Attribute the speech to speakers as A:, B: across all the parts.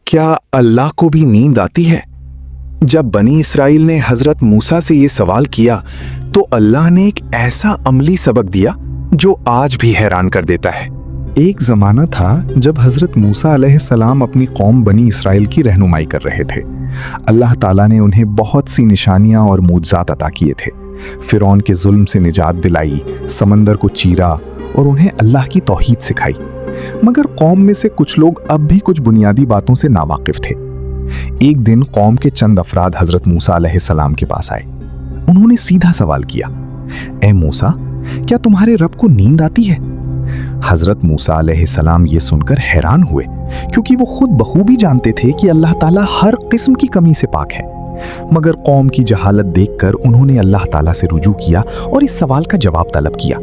A: क्या अल्लाह को भी नींद आती है? जब बनी इसराइल ने हजरत मूसा से ये सवाल किया तो अल्लाह ने एक ऐसा अमली सबक दिया जो आज भी हैरान कर देता है।
B: एक ज़माना था जब हज़रत मूसा अलैहिस्सलाम अपनी कौम बनी इसराइल की रहनुमाई कर रहे थे। अल्लाह ताला ने उन्हें बहुत सी निशानियां और मुअज्ज़ात अता किए थे। फ़िरौन के जुल्म से निजात दिलाई, समंदर को चीरा और उन्हें अल्लाह की तौहीद सिखाई। मगर कौम में से कुछ लोग अब भी कुछ बुनियादी बातों से नावाकिफ थे। एक दिन कौम के चंद अफराद हज़रत मूसा अलैहिस्सलाम के पास आए। उन्होंने सीधा सवाल किया, ए मूसा, क्या तुम्हारे रब को नींद आती है? हज़रत मूसा अलैहिस्सलाम ये सुनकर हैरान हुए, क्योंकि वो खुद बखूबी जानते थे कि अल्लाह ताला हर किस्म की कमी से पाक है। मगर कौम की जहालत देखकर उन्होंने अल्लाह ताला से रुजू किया और इस सवाल का जवाब तलब किया।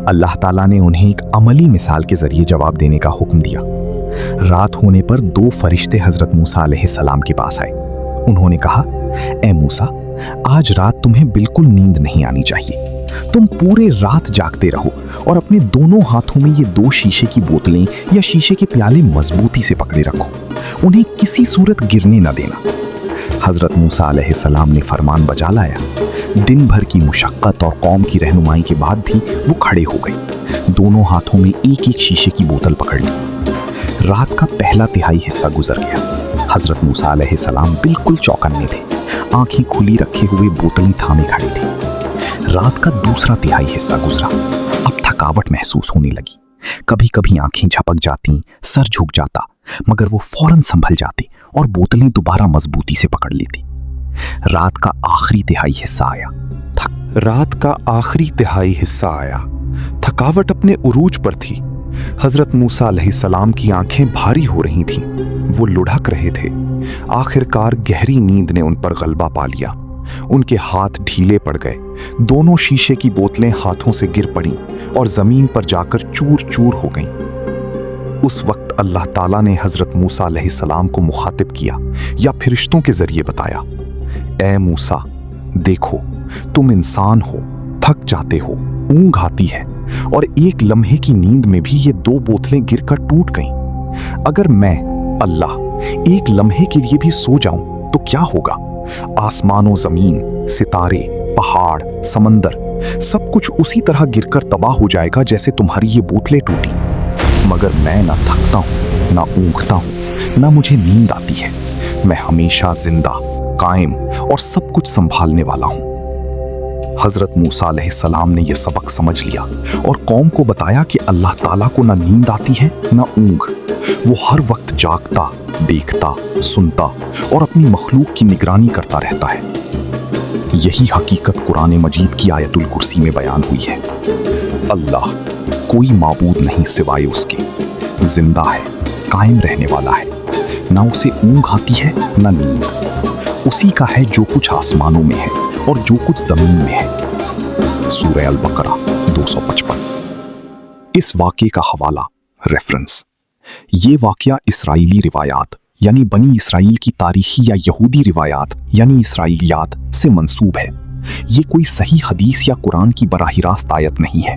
B: अल्लाह ताला ने उन्हें एक अमली मिसाल के जरिए जवाब देने का हुक्म दिया। रात होने पर दो फरिश्ते हज़रत मूसा अलैहिस्सलाम के पास आए। उन्होंने कहा, ए मूसा, आज रात तुम्हें बिल्कुल नींद नहीं आनी चाहिए। तुम पूरे रात जागते रहो और अपने दोनों हाथों में ये दो शीशे की बोतलें या शीशे के प्याले मजबूती से पकड़े रखो। उन्हें किसी सूरत गिरने न देना। हज़रत मूसा अलैहिस्सलाम ने फरमान बजा लाया। दिन भर की मुशक्क़त और कौम की रहनुमाई के बाद भी वो खड़े हो गए। दोनों हाथों में एक एक शीशे की बोतल पकड़ ली। रात का पहला तिहाई हिस्सा गुजर गया। हज़रत मूसा अलैहिस्सलाम बिल्कुल चौकन्ने थे, आंखें खुली रखे हुए बोतलें थामे खड़े थे। रात का दूसरा तिहाई हिस्सा गुजरा। अब थकावट महसूस होने लगी। कभी कभी आंखें झपक जाती, सर झुक जाता, मगर वो फौरन संभल जाते और बोतलें दोबारा मजबूती से पकड़ लेती। रात का आखिरी तिहाई हिस्सा आया। थकावट अपने उरूज पर थी। हजरत मूसा अलैहिस्सलाम की आंखें भारी हो रही थीं। वो लुढ़क रहे थे। आखिरकार गहरी नींद ने उन पर गलबा पा लिया। उनके हाथ ढीले पड़ गए। दोनों शीशे की बोतलें हाथों से गिर पड़ीं और जमीन पर जाकर चूर चूर हो गईं। उस वक्त अल्लाह ताला ने हजरत मूसा अलैहिस्सलाम को मुखातिब किया या फरिश्तों के जरिए बताया, ए मूसा, देखो, तुम इंसान हो, थक जाते हो, ऊंघ आती है और एक लम्हे की नींद में भी ये दो बोतलें गिरकर टूट गईं। अगर मैं अल्लाह एक लम्हे के लिए भी सो जाऊं तो क्या होगा? आसमानों, जमीन, सितारे, पहाड़, समंदर, सब कुछ उसी तरह गिरकर तबाह हो जाएगा जैसे तुम्हारी ये बोतलें टूटी। मगर मैं ना थकता हूं, ना ऊँघता हूं, ना मुझे नींद आती है। मैं हमेशा जिंदा, कायम और सब कुछ संभालने वाला हूं। हजरत मूसा अलैहिस्सलाम ने यह सबक समझ लिया और कौम को बताया कि अल्लाह ताला को ना नींद आती है, ना ऊँघ। वो हर वक्त जागता, देखता, सुनता और अपनी मखलूक की निगरानी करता रहता है। यही हकीकत कुरान मजीद की आयतुल कुर्सी में बयान हुई है। अल्लाह कोई माबूद नहीं सिवाय उसके, जिंदा है, कायम रहने वाला है, ना उसे ऊँघ आती है ना नींद। उसी का है जो कुछ आसमानों में है और जो कुछ जमीन में है। सूरह अल बकरा 255। इस वाक़े का हवाला रेफरेंस। ये वाक़या इसराइली रिवायात यानी बनी इसराइल की तारीखी या यहूदी रिवायात यानी इसराइलियात से मंसूब है। ये कोई सही हदीस या कुरान की बराह रास्त आयत नहीं है।